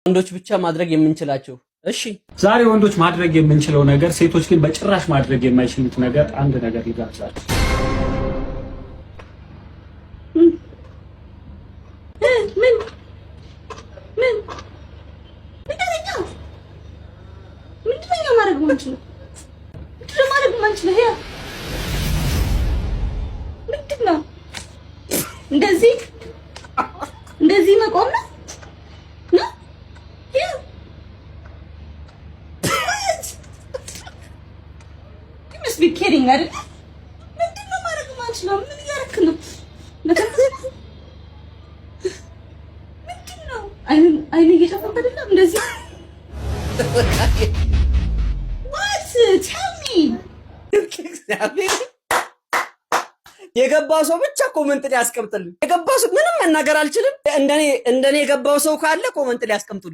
ወንዶች ብቻ ማድረግ የምንችላቸው። እሺ ዛሬ ወንዶች ማድረግ የምንችለው ነገር ሴቶች ግን በጭራሽ ማድረግ የማይችሉት ነገር አንድ ነገር ልጋብዛችሁ። እንደዚህ መቆም ነው። be kidding አይደል? ምንድነው ማድረግ ማንችለው? ምን እያደረክ ነው? ምንድነው? አይኔ እየሸፈንክ አይደለም እንደዚህ? What? Tell me. የገባው ሰው ብቻ ኮሜንት ላይ ያስቀምጥልኝ። የገባው ሰው ምንም መናገር አልችልም። እንደኔ የገባው ሰው ካለ ኮሜንት ላይ ያስቀምጡልኝ።